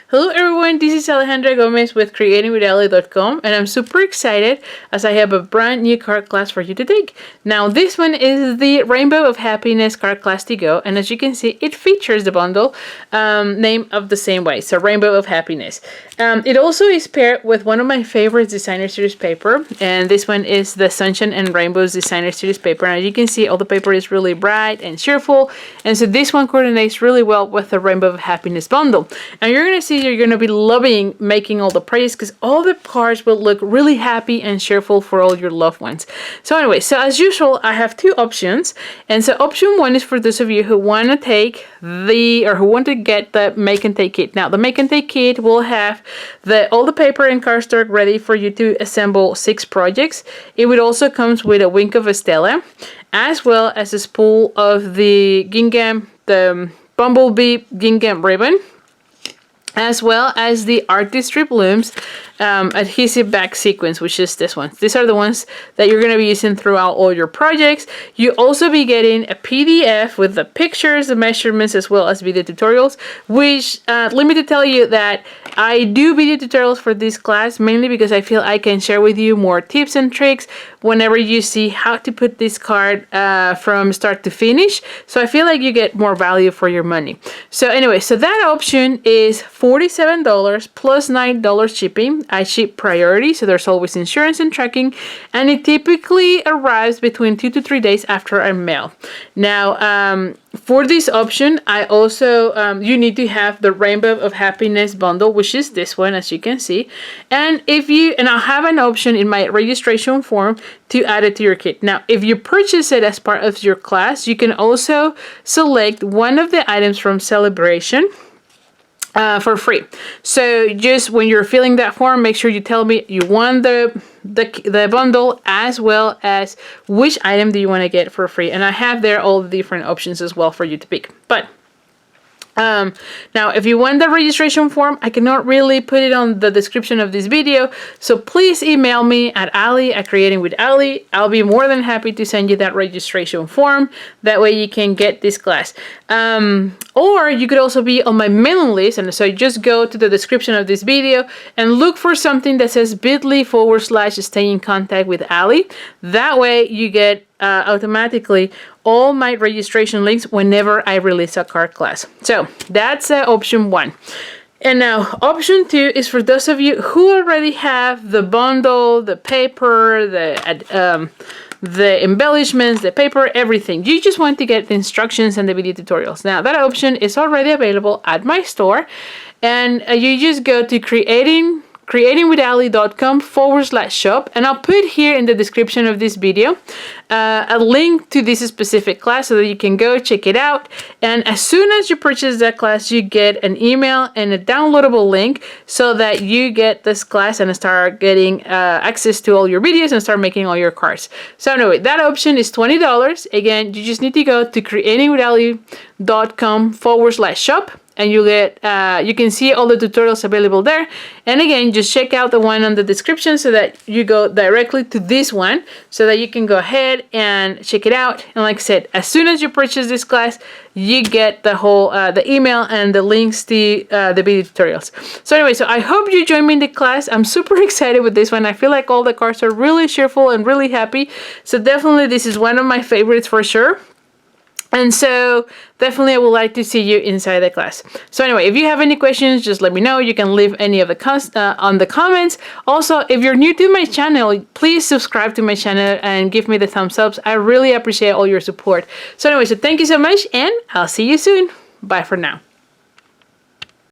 Hello everyone, this is Alejandra Gomez with creatingwithali.com, and I'm super excited as I have a brand new card class for you to take. Now this one is the Rainbow of Happiness card class to go, and as you can see it features the bundle name of the same way, so Rainbow of Happiness. It also is paired with one of my favorite designer series paper, and this one is the Sunshine and Rainbows designer series paper, and as you can see all the paper is really bright and cheerful, and so this one coordinates really well with the Rainbow of Happiness bundle. And you're going to see you're going to be loving making all the projects because all the cards will look really happy and cheerful for all your loved ones. So anyway, so as usual, I have two options. And so option one is for those of you who want to take who want to get the make and take kit. Now the make and take kit will have all the paper and cardstock ready for you to assemble 6 projects. It would also comes with a wink of a Stella, as well as a spool of the gingham, the Bumblebee gingham ribbon, as well as the Artistry Blooms adhesive back sequence, which is this one. These are the ones that you're going to be using throughout all your projects. You also be getting a PDF with the pictures, the measurements, as well as video tutorials, which let me to tell you that I do video tutorials for this class mainly because I feel I can share with you more tips and tricks whenever you see how to put this card from start to finish. So I feel like you get more value for your money. So anyway, so that option is $47 plus $9 shipping. I ship priority, so there's always insurance and tracking, and it typically arrives between 2 to 3 days after I mail. Now, for this option, I also you need to have the Rainbow of Happiness bundle, which is this one, as you can see. And I'll have an option in my registration form to add it to your kit. Now, if you purchase it as part of your class, you can also select one of the items from Celebration for free. So just when you're filling that form, make sure you tell me you want the bundle as well as which item do you want to get for free. And I have there all the different options as well for you to pick. But now, if you want the registration form, I cannot really put it on the description of this video, so please email me at Ali@creatingwithali. I'll be more than happy to send you that registration form. That way you can get this class. Or you could also be on my mailing list, and so you just go to the description of this video and look for something that says bit.ly/stay in contact with Ali. That way you get automatically all my registration links whenever I release a card class. So that's option 1. And now option 2 is for those of you who already have the bundle, the paper, the embellishments, the paper, everything. You just want to get the instructions and the video tutorials. Now that option is already available at my store, and you just go to creatingwithali.com/shop, and I'll put here in the description of this video a link to this specific class so that you can go check it out. And as soon as you purchase that class, you get an email and a downloadable link so that you get this class and start getting access to all your videos and start making all your cards. So anyway, that option is $20. Again, you just need to go to creatingwithali.com/shop. And you can see all the tutorials available there. And again, just check out the one on the description so that you go directly to this one so that you can go ahead and check it out. And like I said, as soon as you purchase this class, you get the whole the email and the links to the video tutorials. So anyway, so I hope you join me in the class. I'm super excited with this one. I feel like all the cards are really cheerful and really happy. So definitely this is one of my favorites for sure. And so definitely I would like to see you inside the class. So anyway, if you have any questions, just let me know. You can leave any of the on the comments. Also, if you're new to my channel, please subscribe to my channel and give me the thumbs up. I really appreciate all your support. So anyway, so thank you so much, and I'll see you soon. Bye for now.